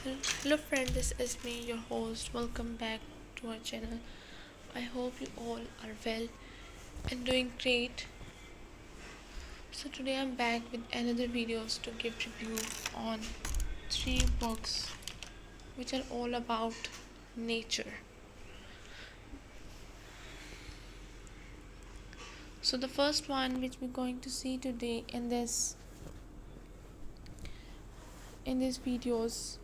Hello friend, this is me, your host. Welcome back to our channel. I hope you all are well and doing great. So today I'm back with another videos to give review on three books which are all about nature. So the first one which we're going to see today in these videos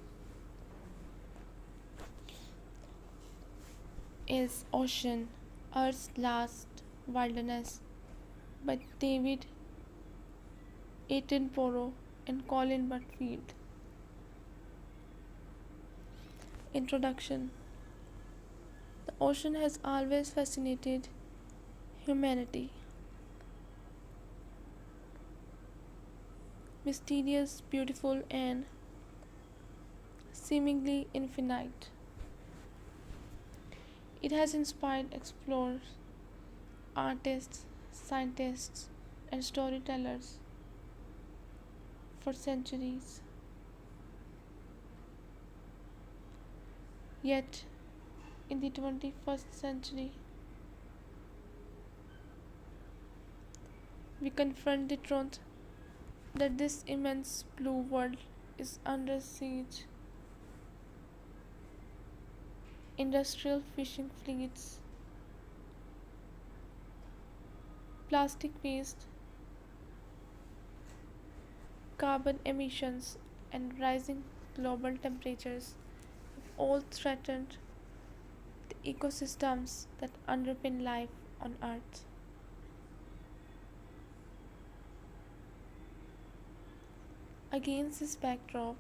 is Ocean, Earth's Last Wilderness by David Attenborough and Colin Butterfield. Introduction. The ocean has always fascinated humanity. Mysterious, beautiful, and seemingly infinite. It has inspired explorers, artists, scientists, and storytellers for centuries. Yet, in the 21st century, we confront the truth that this immense blue world is under siege. Industrial fishing fleets, plastic waste, carbon emissions, and rising global temperatures have all threatened the ecosystems that underpin life on Earth. Against this backdrop,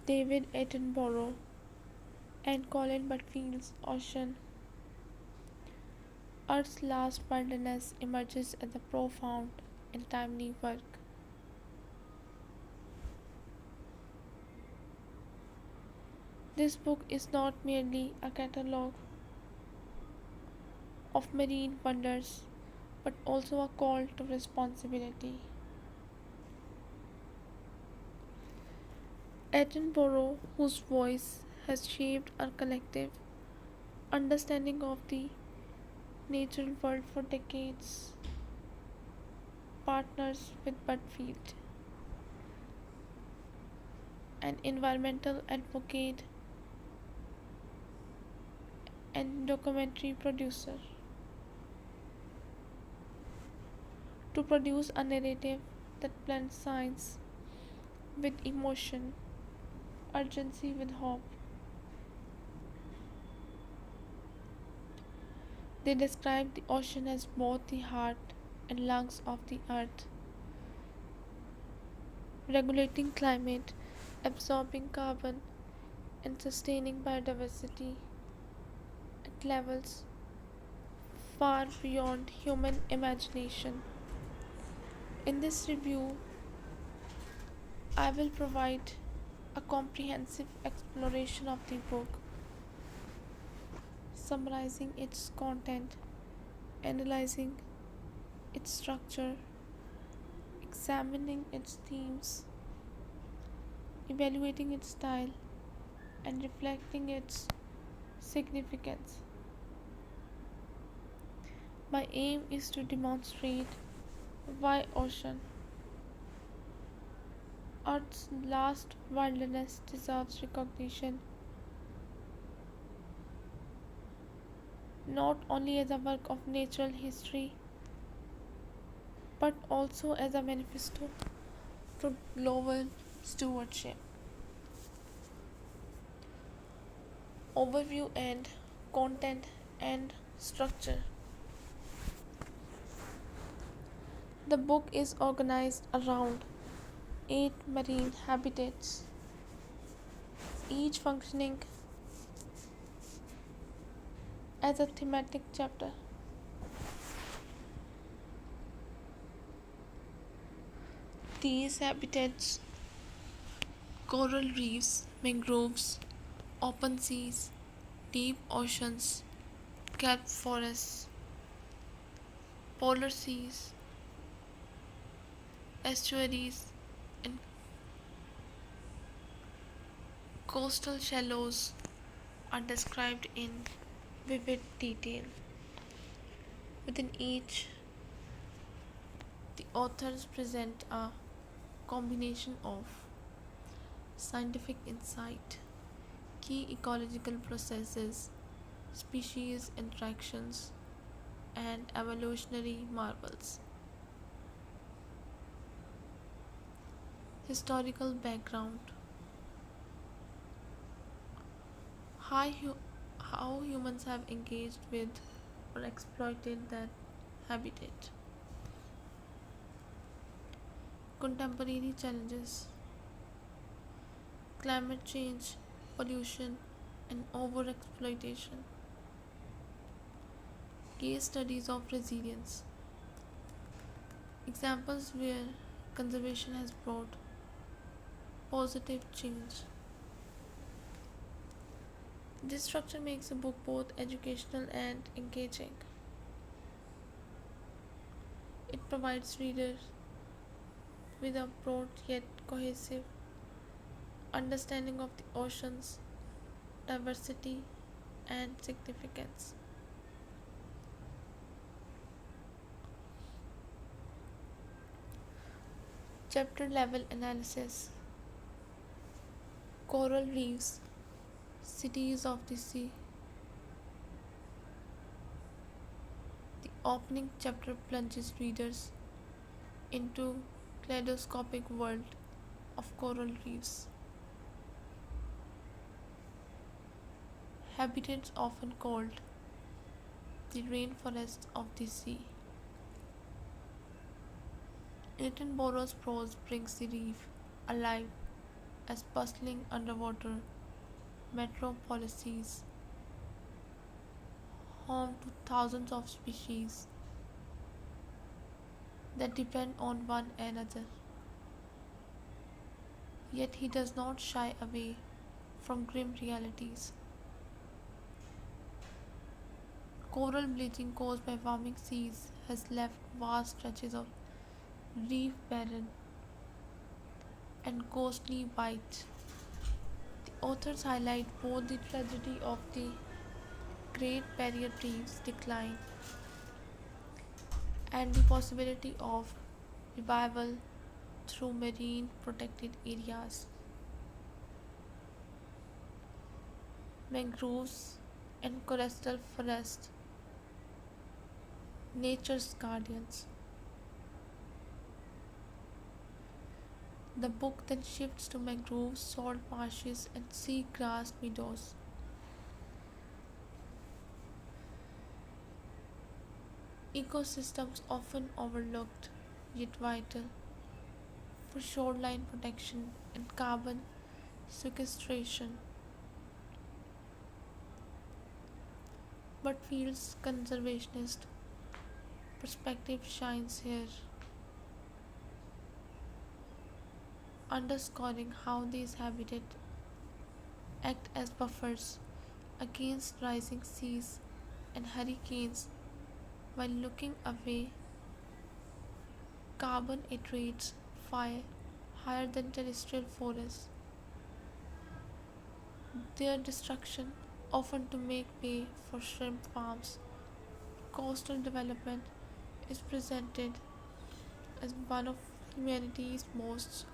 David Attenborough and Colin Butterfield's Ocean, Earth's Last Wilderness emerges as a profound and timely work. This book is not merely a catalogue of marine wonders, but also a call to responsibility. Attenborough, whose voice has shaped our collective understanding of the natural world for decades, partners with Butterfield, an environmental advocate and documentary producer, to produce a narrative that blends science with emotion, urgency with hope. They describe the ocean as both the heart and lungs of the earth, regulating climate, absorbing carbon, and sustaining biodiversity at levels far beyond human imagination. In this review, I will provide a comprehensive exploration of the book, summarizing its content, analyzing its structure, examining its themes, evaluating its style, and reflecting its significance. My aim is to demonstrate why Ocean, Earth's Last Wilderness, deserves recognition not only as a work of natural history but also as a manifesto for global stewardship. Overview and content and structure. The book is organized around 8 marine habitats, each functioning as a thematic chapter. These habitats: coral reefs, mangroves, open seas, deep oceans, kelp forests, polar seas, estuaries, and Coastal shallows are described in vivid detail. Within each, the authors present a combination of scientific insight, key ecological processes, species interactions, and evolutionary marvels. Historical background: how, how humans have engaged with or exploited that habitat. Contemporary challenges: climate change, pollution, and overexploitation. Case studies of resilience: examples where conservation has brought positive change. This structure makes the book both educational and engaging. It provides readers with a broad yet cohesive understanding of the ocean's diversity and significance. Chapter level analysis: coral reefs, cities of the sea. The opening chapter plunges readers into kaleidoscopic world of coral reefs, habitats often called the rainforest of the sea. Attenborough's prose brings the reef alive as bustling underwater metropolises home to thousands of species that depend on one another. Yet he does not shy away from grim realities. Coral bleaching caused by warming seas has left vast stretches of reef barren and ghostly white. The authors highlight both the tragedy of the Great Barrier Reef's decline and the possibility of revival through marine protected areas. Mangroves and coastal forests, nature's guardians. The book then shifts to mangroves, salt marshes, and seagrass meadows. Ecosystems often overlooked yet vital for shoreline protection and carbon sequestration. But Field's conservationist perspective shines here, underscoring how these habitats act as buffers against rising seas and hurricanes while looking away. Carbon iterates fire higher than terrestrial forests. Their destruction, often to make way for shrimp farms. Coastal development is presented as one of humanity's most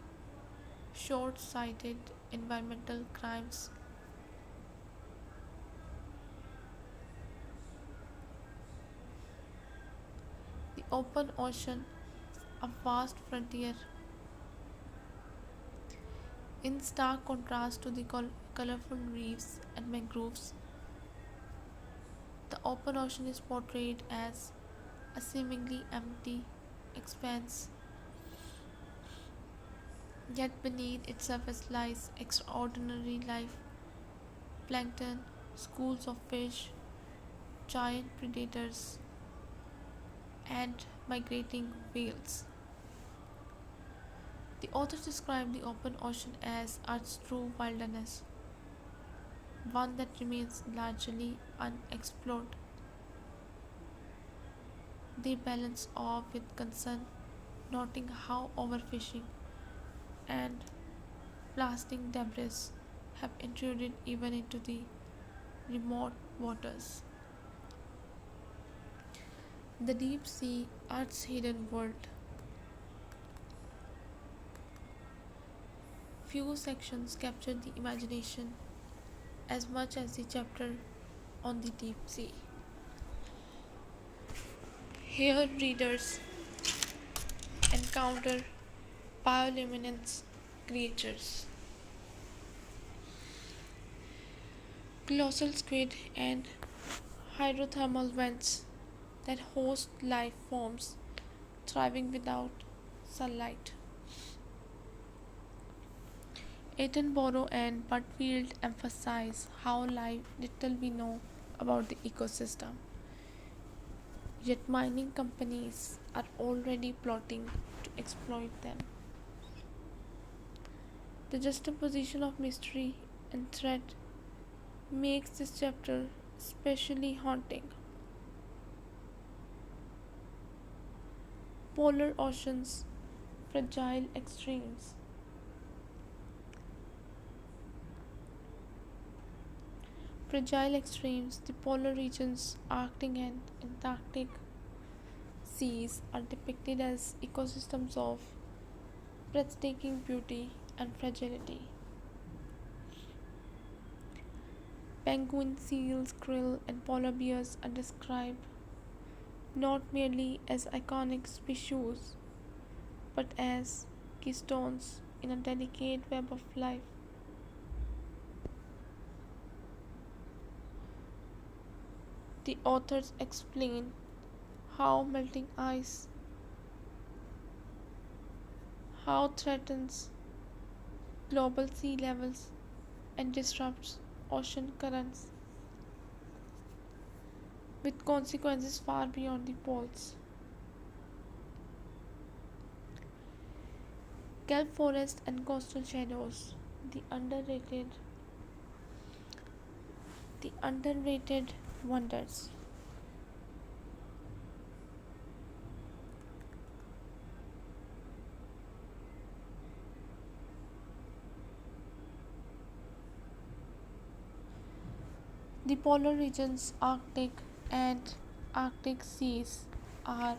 short sighted environmental crimes. The open ocean, a vast frontier, in stark contrast to the colorful reefs and mangroves. The open ocean is portrayed as a seemingly empty expanse, yet beneath its surface lies extraordinary life: plankton, schools of fish, giant predators, and migrating whales. The authors describe the open ocean as Earth's true wilderness, one that remains largely unexplored. They balance awe with concern, noting how overfishing and blasting debris have intruded even into the remote waters. The deep sea, Earth's hidden world. Few sections capture the imagination as much as the chapter on the deep sea. Here, readers encounter bioluminescent creatures, colossal squid, and hydrothermal vents that host life forms thriving without sunlight. Attenborough and Butterfield emphasize how little we know about the ecosystem, yet mining companies are already plotting to exploit them. The juxtaposition of mystery and threat makes this chapter especially haunting. Polar oceans, fragile extremes. Fragile extremes, the polar regions, Arctic and Antarctic seas are depicted as ecosystems of breathtaking beauty and fragility. Penguin, seals, krill, and polar bears are described not merely as iconic species but as keystones in a delicate web of life. The authors explain how melting ice how threatens global sea levels and disrupts ocean currents with consequences far beyond the poles. Kelp forest and coastal shadows, the underrated the underrated wonders. The polar regions, Arctic and Arctic seas are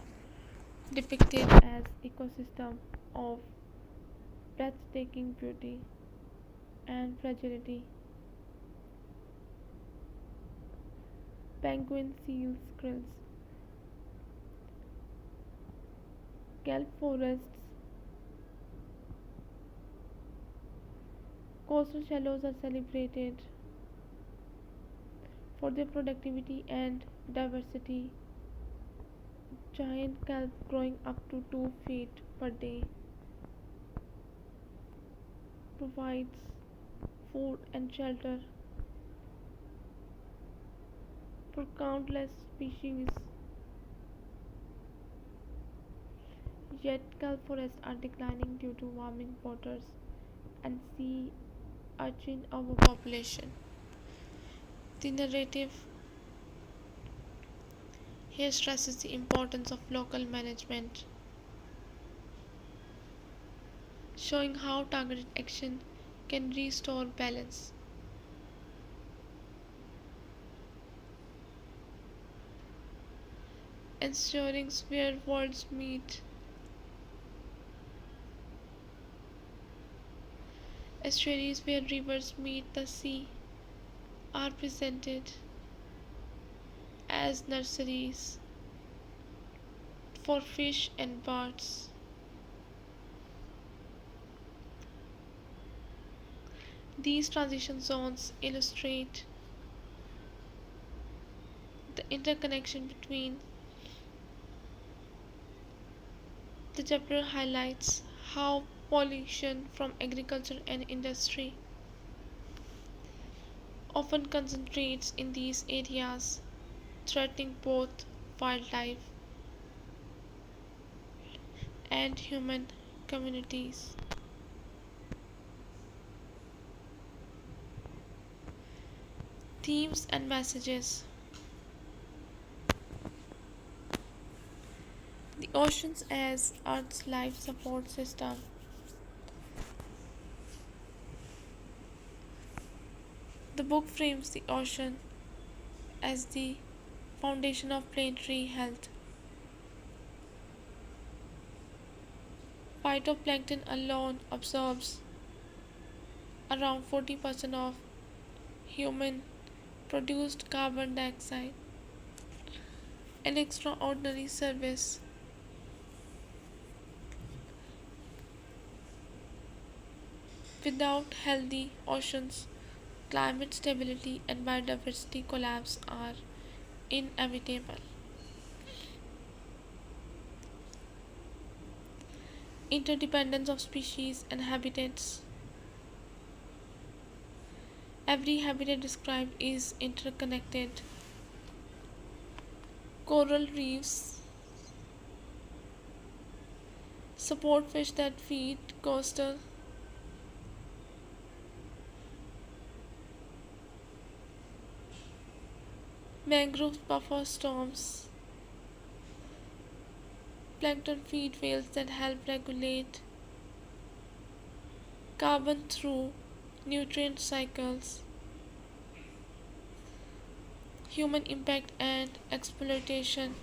depicted as ecosystem of breathtaking beauty and fragility. Penguin, seals, krills, kelp forests, coastal shallows are celebrated for their productivity and diversity. Giant kelp growing up to 2 feet per day provides food and shelter for countless species. Yet kelp forests are declining due to warming waters and sea urchin overpopulation. The narrative here stresses the importance of local management, showing how targeted action can restore balance. Ensuring where worlds meet. Estuaries where rivers meet the sea are presented as nurseries for fish and birds. These transition zones illustrate the interconnection between the chapter highlights how pollution from agriculture and industry often concentrates in these areas, threatening both wildlife and human communities. Themes and messages. The oceans as Earth's life support system. The book frames the ocean as the foundation of planetary health. Phytoplankton alone absorbs around 40% of human produced carbon dioxide, an extraordinary service. Without healthy oceans, climate stability and biodiversity collapse are inevitable. Interdependence of species and habitats. Every habitat described is interconnected. Coral reefs support fish that feed coastal mangroves buffer storms. Plankton feed whales that help regulate carbon through nutrient cycles. Human impact and exploitation.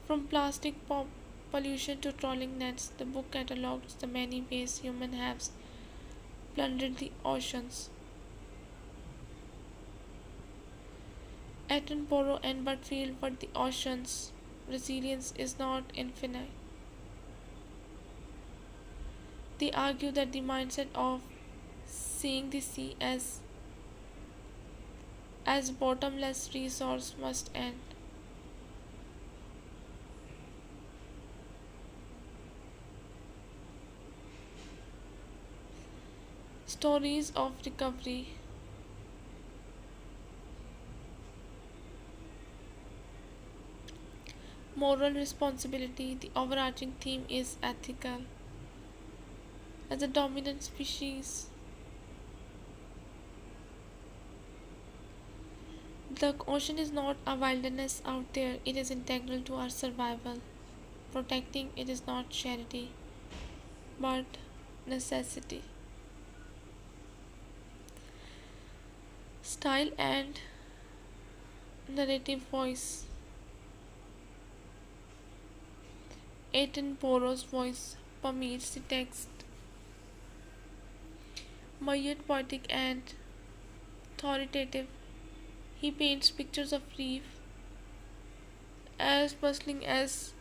From pollution to trawling nets, the book catalogues the many ways humans have plundered the oceans. Attenborough and Butfield, but the ocean's resilience is not infinite. They argue that the mindset of seeing the sea as bottomless resource must end. Stories of recovery. Moral responsibility. The overarching theme is ethical. As a dominant species, the ocean is not a wilderness out there, it is integral to our survival. Protecting it is not charity, but necessity. Style and narrative voice. Attenborough's voice permeates the text, myriad poetic and authoritative. He paints pictures of reef as bustling as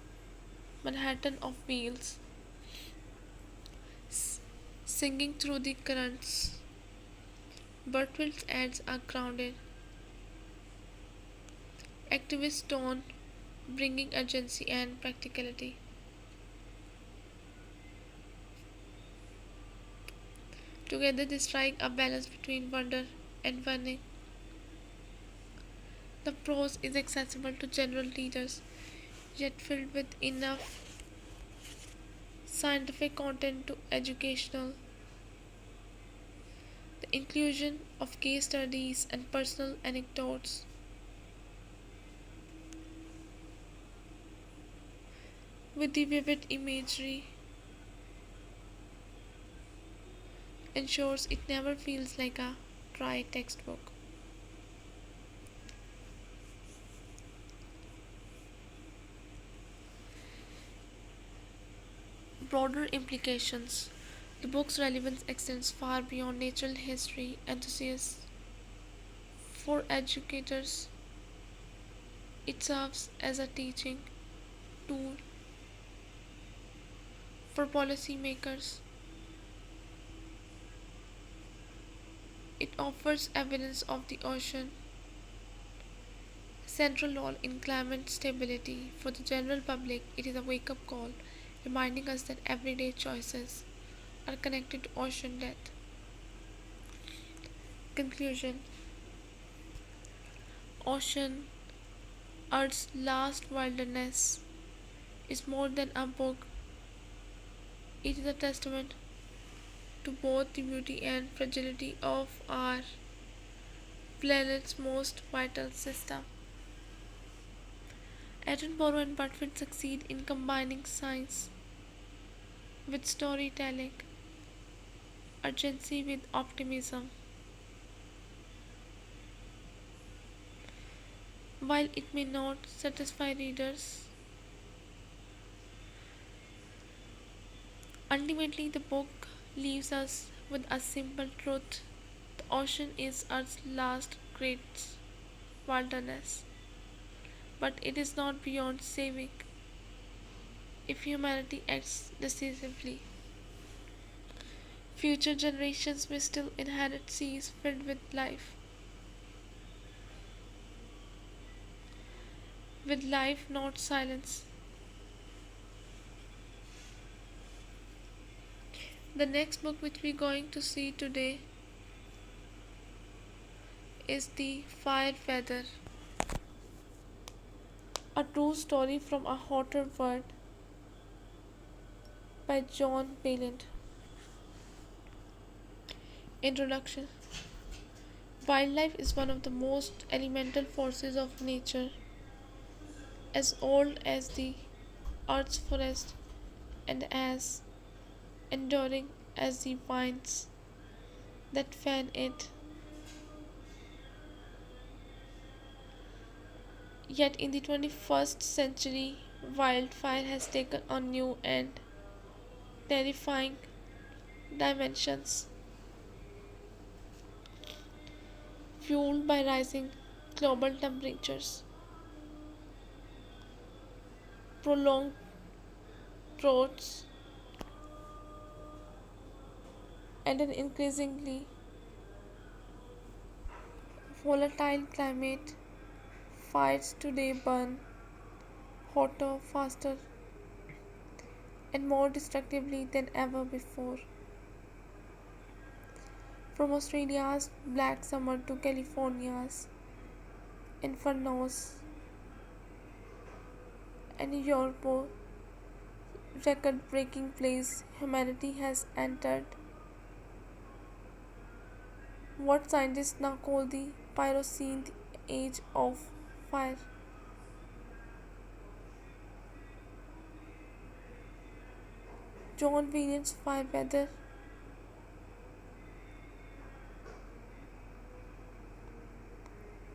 Manhattan of wheels, singing through the currents. Bertwill's ads are grounded, activist tone, bringing urgency and practicality. Together they strike a balance between wonder and warning. The prose is accessible to general readers, yet filled with enough scientific content to educational. The inclusion of case studies and personal anecdotes with the vivid imagery ensures it never feels like a dry textbook. Broader implications. The book's relevance extends far beyond natural history enthusiasts. For educators, it serves as a teaching tool. For policymakers, it offers evidence of the ocean central role in climate stability. For the general public, it is a wake up call reminding us that everyday choices are connected to ocean death. Conclusion. Ocean, Earth's last wilderness, is more than a book. It is a testament to both the beauty and fragility of our planet's most vital system. Attenborough and Butford succeed in combining science with storytelling. urgency with optimism. While it may not satisfy readers, ultimately the book leaves us with a simple truth: the ocean is Earth's last great wilderness, but it is not beyond saving if humanity acts decisively. Future generations may still inherit seas filled with life, not silence. The next book which we're going to see today is The Fire Weather, a true story from a hotter world by John Bayland. Introduction. Wildlife is one of the most elemental forces of nature, as old as the earth's forest and as enduring as the vines that fan it. Yet in the 21st century, wildfire has taken on new and terrifying dimensions, fueled by rising global temperatures, prolonged droughts, and an increasingly volatile climate. Fires today burn hotter, faster, and more destructively than ever before. From Australia's black summer to California's infernos and Europe's record breaking place, humanity has entered what scientists now call the Pyrocene age of fire. John Williams Fire Weather,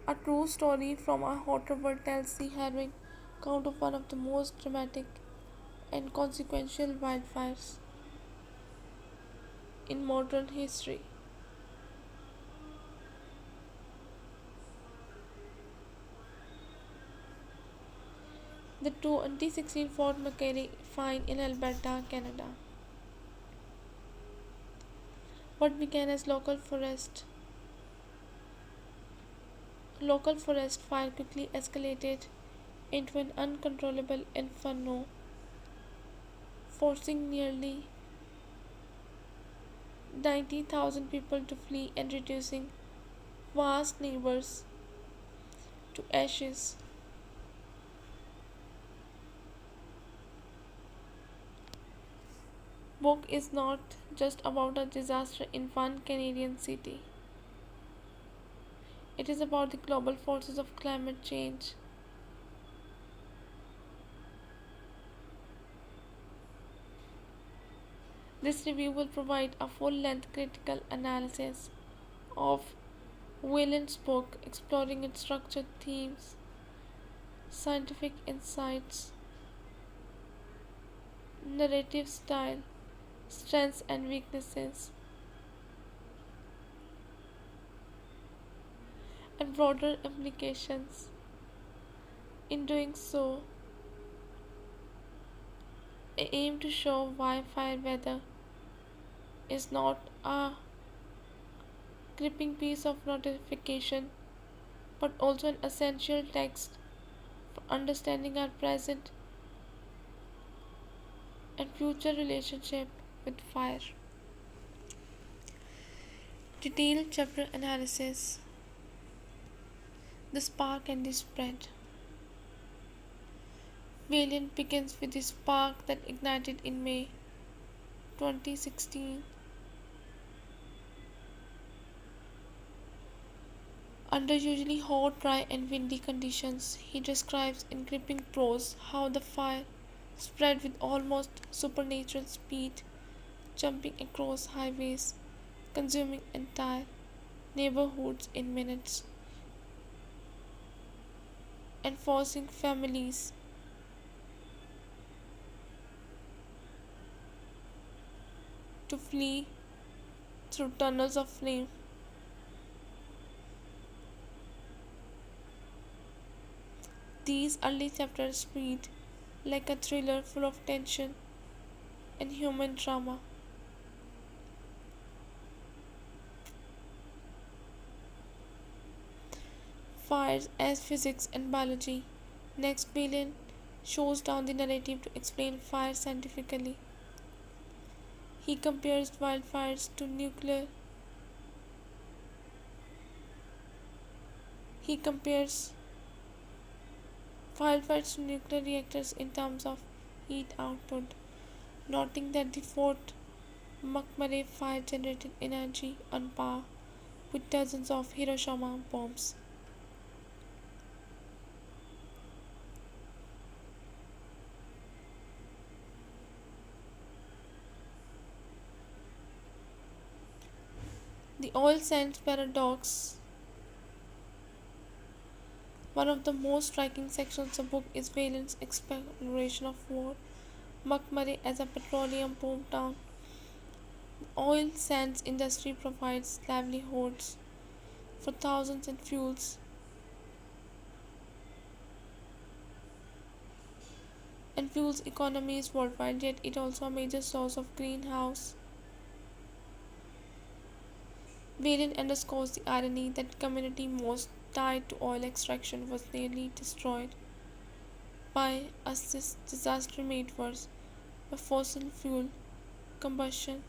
a true story from our hotter world, tells the harrowing account of one of the most dramatic and consequential wildfires in modern history. The 2016 Fort McMurray fire in Alberta, Canada. What began as local forest fire quickly escalated into an uncontrollable inferno, forcing nearly 90,000 people to flee and reducing vast neighbors to ashes. Book is not just about a disaster in one Canadian city. It is about the global forces of climate change. This review will provide a full-length critical analysis of Whelan's book, exploring its structured themes, scientific insights, narrative style, strengths and weaknesses, and broader implications. In doing so, I aim to show why fire weather is not a gripping piece of notification but also an essential text for understanding our present and future relationship with fire. Detailed chapter analysis. The spark and the spread. Valiant begins with the spark that ignited in May 2016 under usually hot, dry, and windy conditions. He describes in gripping prose how the fire spread with almost supernatural speed, jumping across highways, consuming entire neighborhoods in minutes and forcing families to flee through tunnels of flame. These early chapters read like a thriller full of tension and human drama. Fires as physics and biology. Next, Villain shows down the narrative to explain fire scientifically. He compares wildfires to nuclear. He compares wildfires to nuclear reactors in terms of heat output, noting that the Fort McMurray fire generated energy on par with dozens of Hiroshima bombs. The oil sands paradox. One of the most striking sections of the book is Valiant's exploration of Fort McMurray as a petroleum boom town. The oil sands industry provides livelihoods for thousands and fuels economies worldwide, yet it also a major source of greenhouse. Valiant underscores the irony that community most tied to oil extraction was nearly destroyed by a disaster made worse by fossil fuel combustion.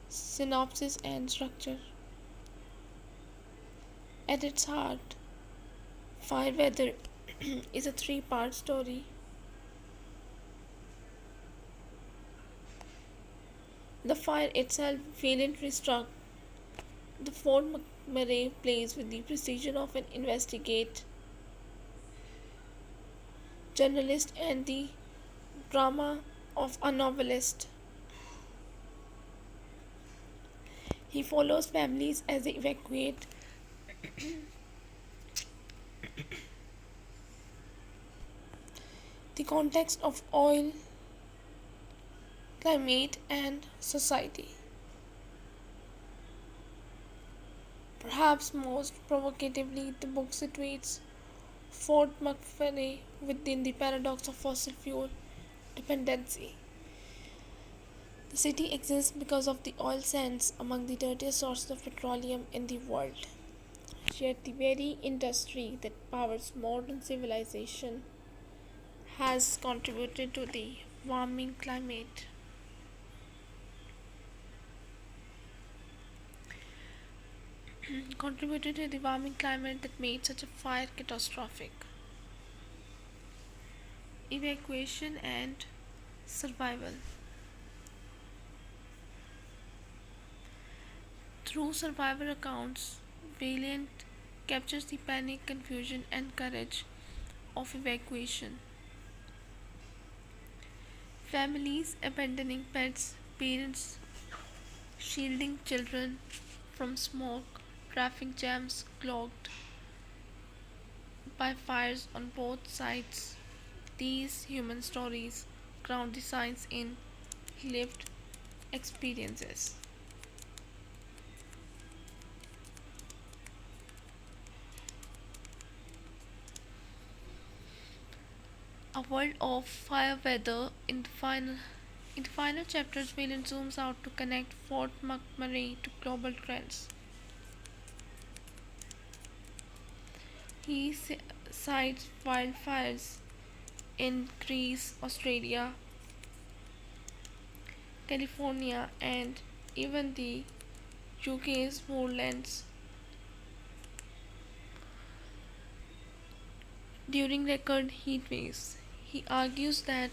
Synopsis and structure. At its heart, Fire Weather is a three-part story. The fire itself valiantly struck. The Fort McMurray plays with the precision of an investigate journalist and the drama of a novelist. He follows families as they evacuate the context of oil, climate, and society. Perhaps most provocatively, the book situates Fort McMurray within the paradox of fossil fuel dependency. The city exists because of the oil sands, among the dirtiest sources of petroleum in the world. Yet the very industry that powers modern civilization has contributed to the warming climate. Contributed to the warming climate that made such a fire catastrophic. Evacuation and survival. Through survivor accounts, Valiant captures the panic, confusion, and courage of evacuation. Families abandoning pets, parents shielding children from smoke, traffic jams clogged by fires on both sides. These human stories ground the science in lived experiences. A world of fire weather in the final chapters, Wayland zooms out to connect Fort McMurray to global trends. He cites wildfires in Greece, Australia, California, and even the UK's moorlands during record heat waves. He argues that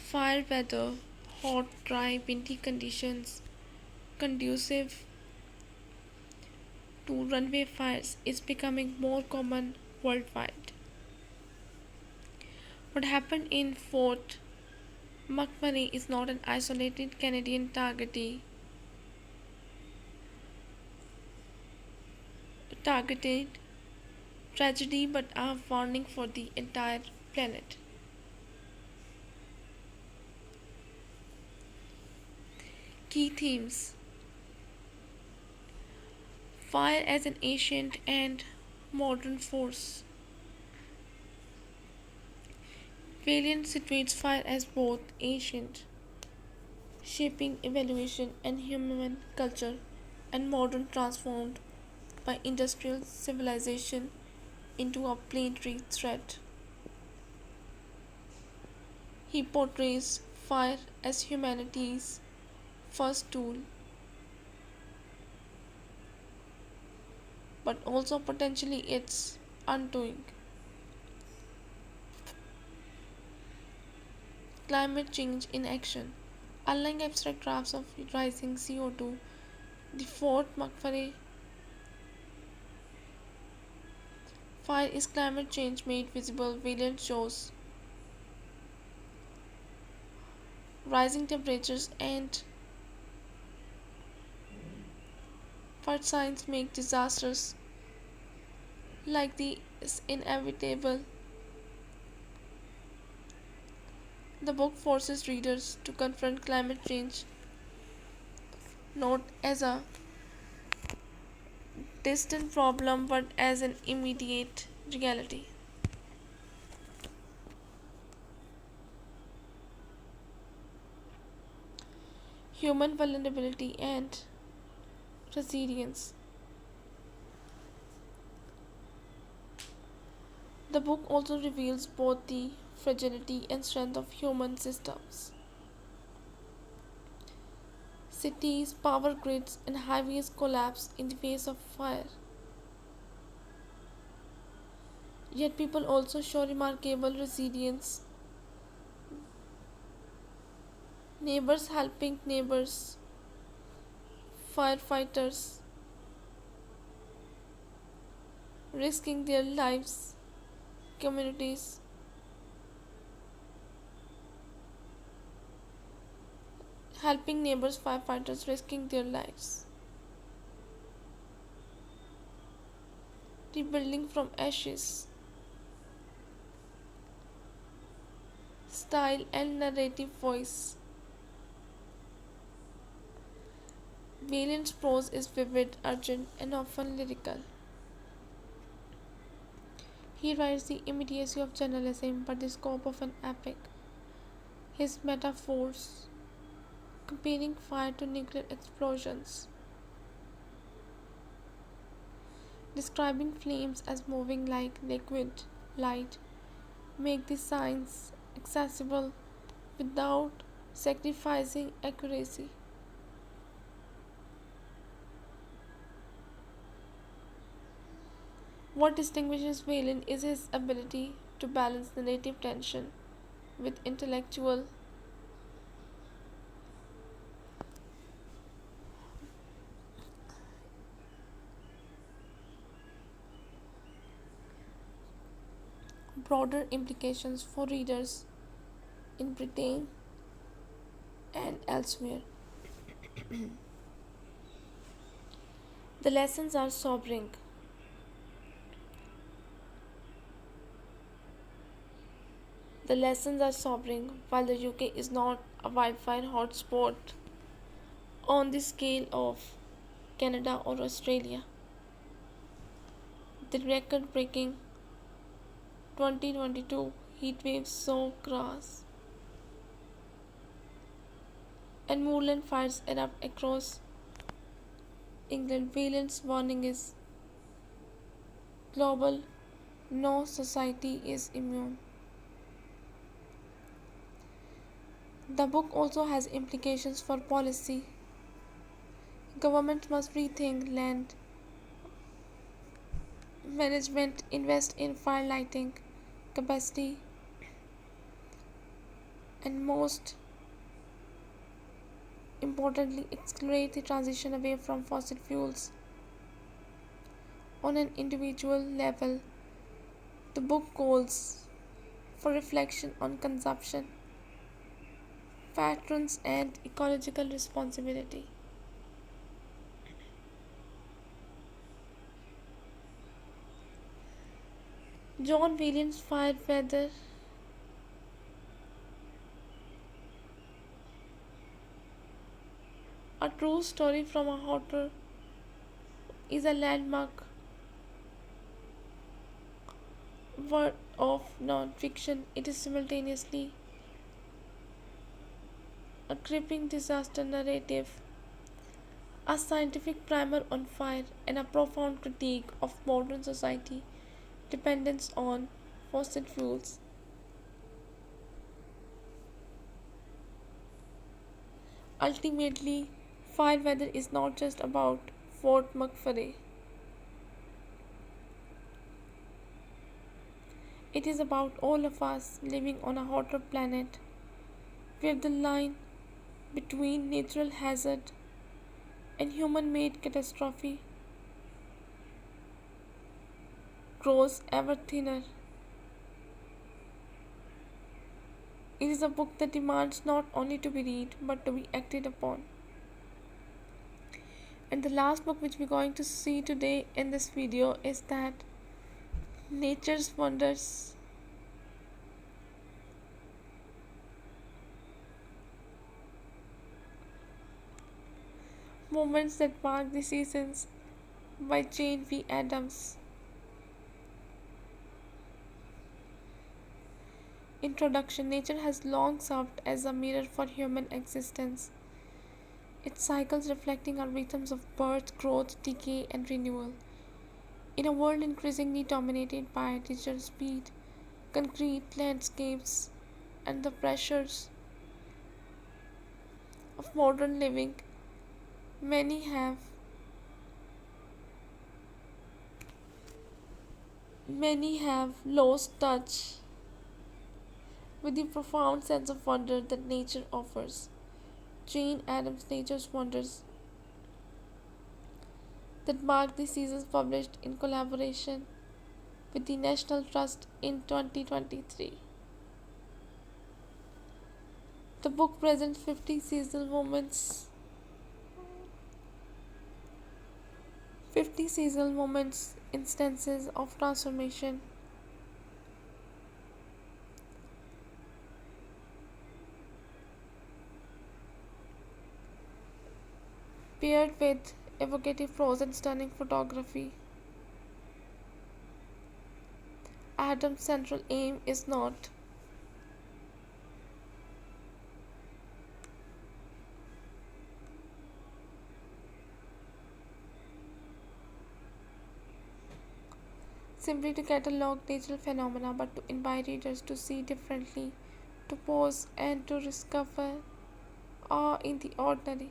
fire weather, hot, dry, windy conditions conducive to runway fires is becoming more common worldwide. What happened in Fort McMurray is not an isolated Canadian targeted tragedy but a warning for the entire planet. Key themes: fire as an ancient and modern force. Valiant situates fire as both ancient, shaping evolution and human culture, and modern, transformed by industrial civilization into a planetary threat. He portrays fire as humanity's first tool, but also potentially its undoing. Climate change in action. Unlike abstract graphs of rising CO2, the Fort McMurray fire is climate change made visible. Valiant shows rising temperatures and what signs make disasters like these inevitable. The book forces readers to confront climate change not as a distant problem but as an immediate reality. Human vulnerability and resilience. The book also reveals both the fragility and strength of human systems. Cities, power grids, and highways collapse in the face of fire. Yet people also show remarkable resilience. Neighbors helping neighbors, firefighters risking their lives, communities helping neighbors, firefighters risking their lives, rebuilding from ashes. Style and narrative voice. Valiant's prose is vivid, urgent, and often lyrical. He writes the immediacy of journalism but the scope of an epic. His metaphors, comparing fire to nuclear explosions, describing flames as moving like liquid light, make the science accessible without sacrificing accuracy. What distinguishes Valiant is his ability to balance narrative tension with intellectual broader implications for readers in Britain and elsewhere. The lessons are sobering. The lessons are sobering. While the UK is not a wildfire hotspot on the scale of Canada or Australia, the record breaking 2022 heatwaves saw grass and moorland fires erupt across England. Valiant's warning is global, no society is immune. The book also has implications for policy. Governments must rethink land management, invest in fire lighting capacity, and most importantly, accelerate the transition away from fossil fuels. On an individual level, The book calls for reflection on consumption, patterns, and ecological responsibility. John Williams' Fireweather, a true story from a author, is a landmark work of non-fiction. It is simultaneously a gripping disaster narrative, a scientific primer on fire, and a profound critique of modern society dependence on fossil fuels. Ultimately, Fireweather is not just about Fort McMurray. It is about all of us living on a hotter planet where the line between natural hazard and human made catastrophe grows ever thinner. It is a book that demands not only to be read but to be acted upon. And the last book which we're going to see today in this video is that Nature's Wonders. Moments That Mark the Seasons by Jane V. Addams. Introduction. Nature has long served as a mirror for human existence, its cycles reflecting our rhythms of birth, growth, decay, and renewal. In a world increasingly dominated by digital speed, concrete landscapes, and the pressures of modern living, many have many have lost touch with the profound sense of wonder that nature offers. Jane Addams' Nature's Wonders that marked the seasons published in collaboration with the National Trust in 2023. The book presents 50 seasonal moments, instances of transformation, paired with evocative prose and stunning photography. Adam's central aim is not simply to catalogue natural phenomena but to invite readers to see differently, to pause and to discover awe in the ordinary.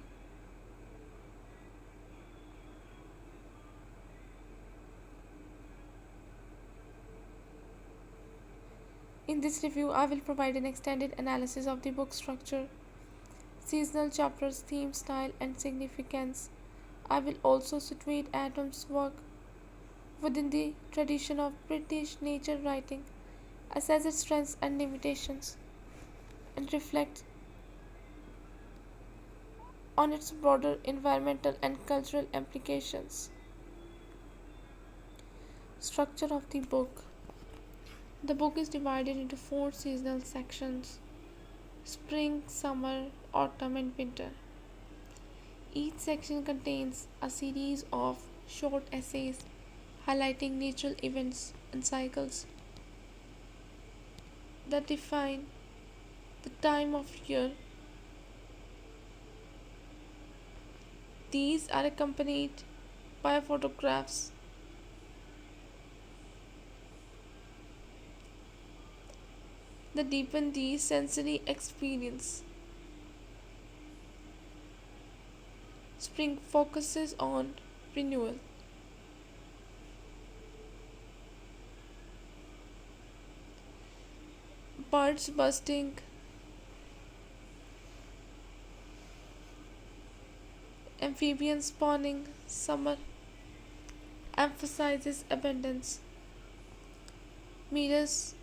In this review, I will provide an extended analysis of the book structure, seasonal chapters, theme, style, and significance. I will also situate Adams' work within the tradition of British nature writing, assess its strengths and limitations, and reflect on its broader environmental and cultural implications. Structure of the book. The book is divided into four seasonal sections: spring, summer, autumn, and winter. Each section contains a series of short essays highlighting natural events and cycles that define the time of year. These are accompanied by photographs that deepen the sensory experience. Spring focuses on renewal. Birds bursting, amphibians spawning. Summer emphasizes abundance. Meadows,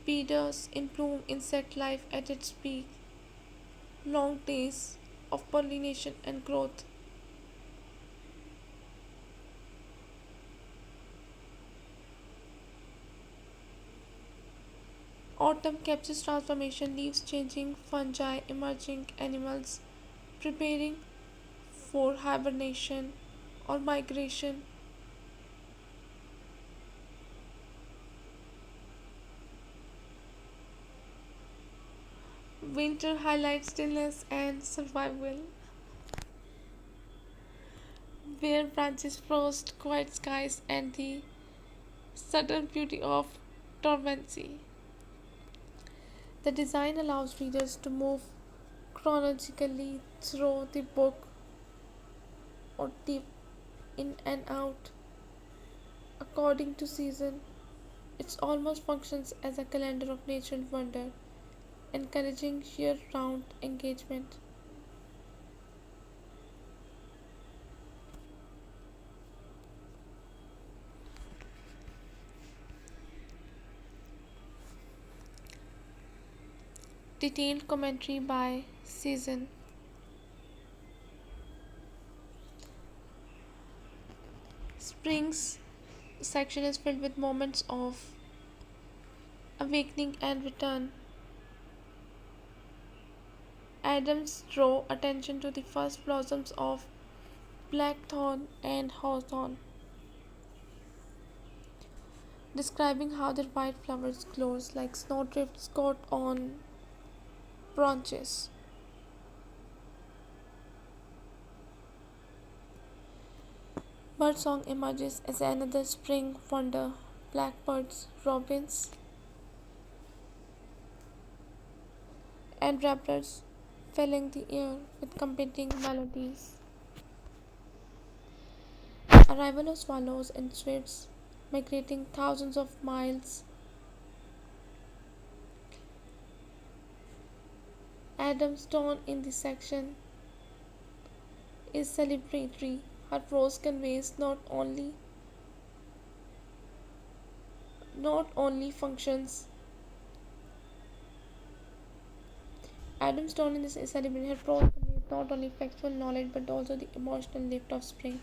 Meadows in bloom, insect life at its peak, long days of pollination and growth. Autumn captures transformation, leaves changing, fungi emerging, animals preparing for hibernation or migration. Winter highlights stillness and survival, where branches frost, quiet skies, and the subtle beauty of dormancy. The design allows readers to move chronologically through the book or dip in and out according to season. It almost functions as a calendar of natural wonder, encouraging year round engagement. Detailed commentary by season. Spring's section is filled with moments of awakening and return. Adams draw attention to the first blossoms of blackthorn and hawthorn, describing how their white flowers glows like snowdrifts caught on branches. Birdsong emerges as another spring wonder. Blackbirds, robins, and warblers filling the air with competing melodies. Arrival of swallows and swifts migrating thousands of miles. Adam's tone in this section is celebratory. Her prose conveys not only functions. Adam's tone in this is celebratory. Her prose conveys not only factual knowledge but also the emotional lift of spring,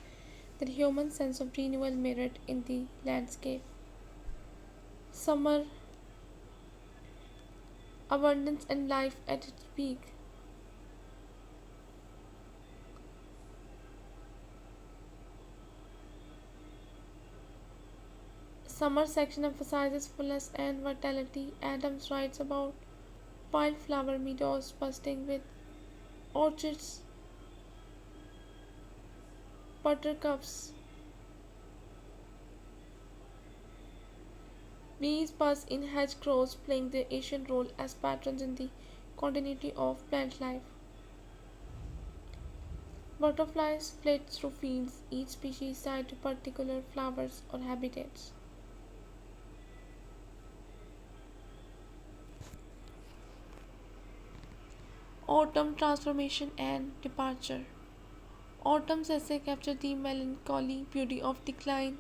that human sense of renewal mirrored in the landscape. Summer, abundance and life at its peak. Summer section emphasizes fullness and vitality. Adams writes about wildflower meadows bursting with orchids, buttercups, bees buzz in hedgerows, playing their ancient role as patrons in the continuity of plant life. Butterflies flit through fields, each species tied to particular flowers or habitats. Autumn transformation and departure. Autumn's essay captured the melancholy beauty of decline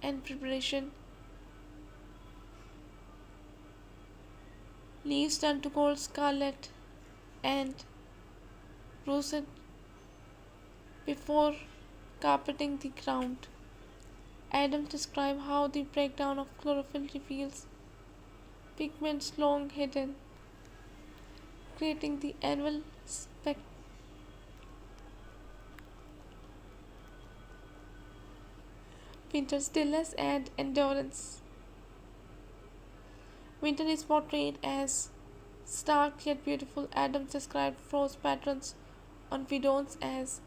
and preparation. Leaves turn to gold scarlet and russet before carpeting the ground. Adams describes how the breakdown of chlorophyll reveals pigments long hidden, creating the annual winter stillness and endurance. Winter is portrayed as stark yet beautiful. Adams described frost patterns on meadows as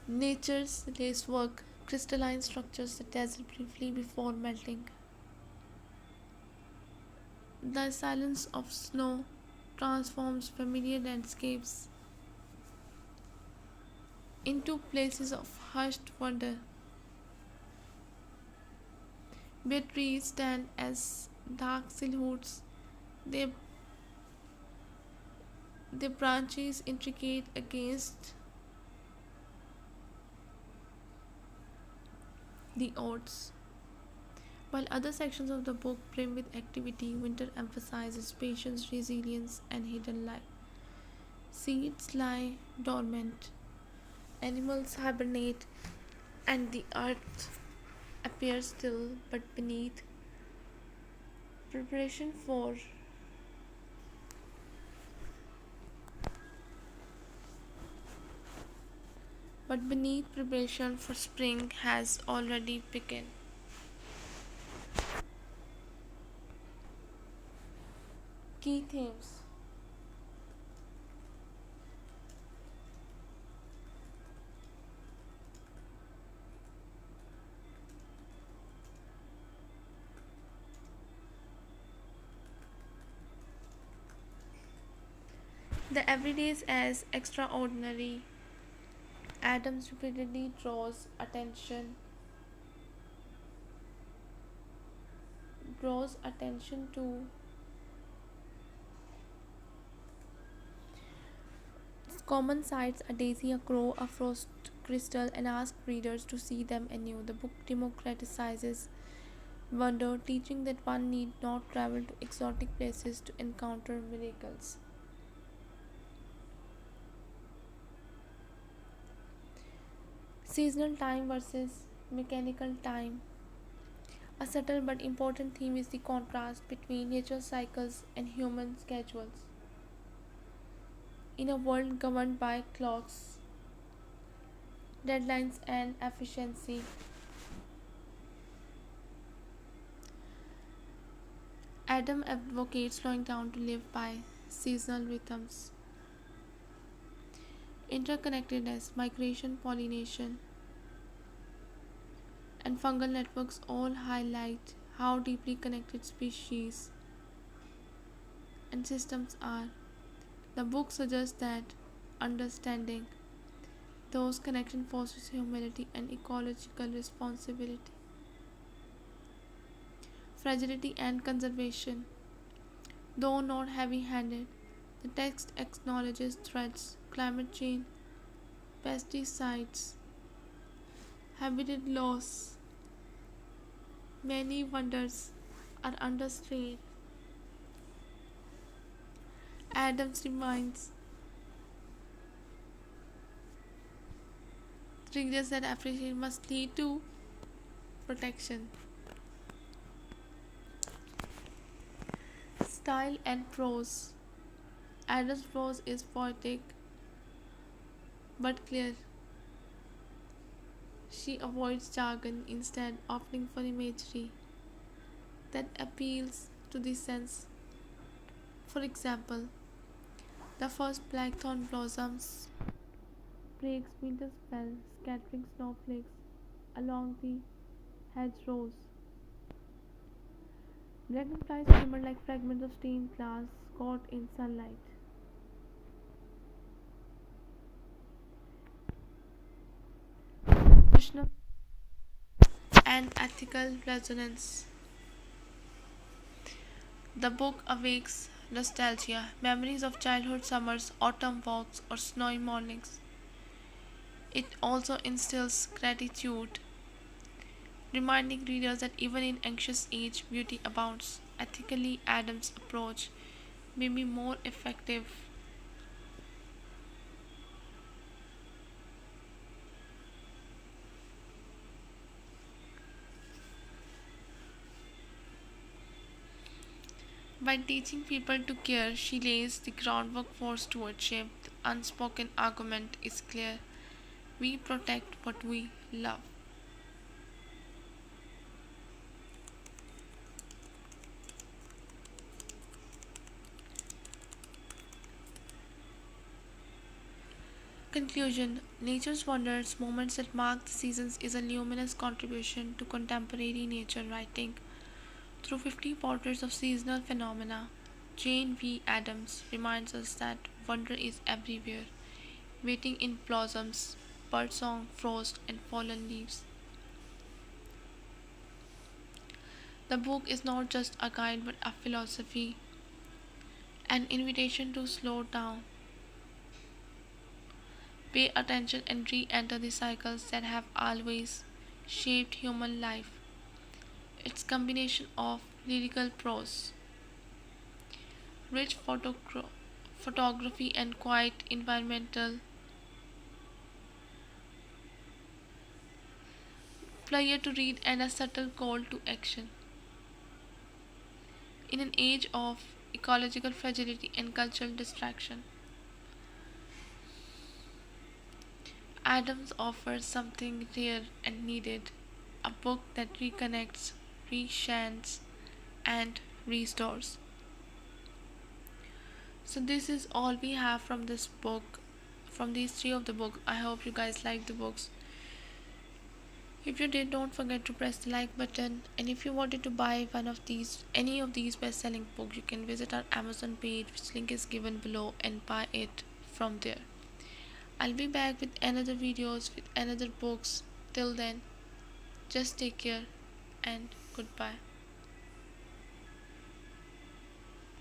nature's lacework, crystalline structures that dazzle briefly before melting. The silence of snow transforms familiar landscapes into places of hushed wonder, where trees stand as dark silhouettes, their, their branches intricate against the odds. While other sections of the book brim with activity, winter emphasizes patience, resilience, and hidden life. Seeds lie dormant, animals hibernate, and the earth appears still, preparation for but beneath preparation for spring has already begun. Key themes. The everydays as extraordinary. Adams repeatedly draws attention to common sights: a daisy, a crow, a frost crystal, and asks readers to see them anew. The book democratizes wonder, teaching that one need not travel to exotic places to encounter miracles. Seasonal time versus mechanical time. A subtle but important theme is the contrast between natural cycles and human schedules. In a world governed by clocks, deadlines, and efficiency, Adam advocates slowing down to live by seasonal rhythms. Interconnectedness, migration, pollination, and fungal networks all highlight how deeply connected species and systems are. The book suggests that understanding those connections fosters humility and ecological responsibility. Fragility and conservation. Though not heavy handed, the text acknowledges threats: climate change, pesticides, habitat loss. Many wonders are under strain. Adams reminds readers that appreciation must lead to protection. Style and prose. Adams' prose is poetic but clear. She avoids jargon, instead opting for imagery that appeals to the sense. For example, the first blackthorn blossoms breaks winter's spell, scattering snowflakes along the hedgerows. Dragonflies shimmer like fragments of stained glass caught in sunlight. Emotional and ethical resonance. The book awakes nostalgia, memories of childhood summers, autumn walks, or snowy mornings. It also instills gratitude, reminding readers that even in anxious age, beauty abounds. Ethically, Adams' approach may be more effective by teaching people to care. She lays the groundwork for stewardship. The unspoken argument is clear: we protect what we love. Conclusion. Nature's Wonders: Moments That Mark the Seasons is a luminous contribution to contemporary nature writing. Through 50 portraits of seasonal phenomena, Jane V. Addams reminds us that wonder is everywhere, waiting in blossoms, birdsong, frost, and fallen leaves. The book is not just a guide but a philosophy, an invitation to slow down, pay attention, and re enter the cycles that have always shaped human life. Its combination of lyrical prose, rich photography, and quiet environmental flair to read and a subtle call to action. In an age of ecological fragility and cultural distraction, Adams offers something rare and needed, a book that reconnects, reshines, and restores. So this is all we have from this book, from these three of the books. I hope you guys like the books. If you did, don't forget to press the like button. And if you wanted to buy any of these best-selling books, you can visit our Amazon page, which link is given below, and buy it from there. I'll be back with another videos with another books. Till then, just take care and goodbye.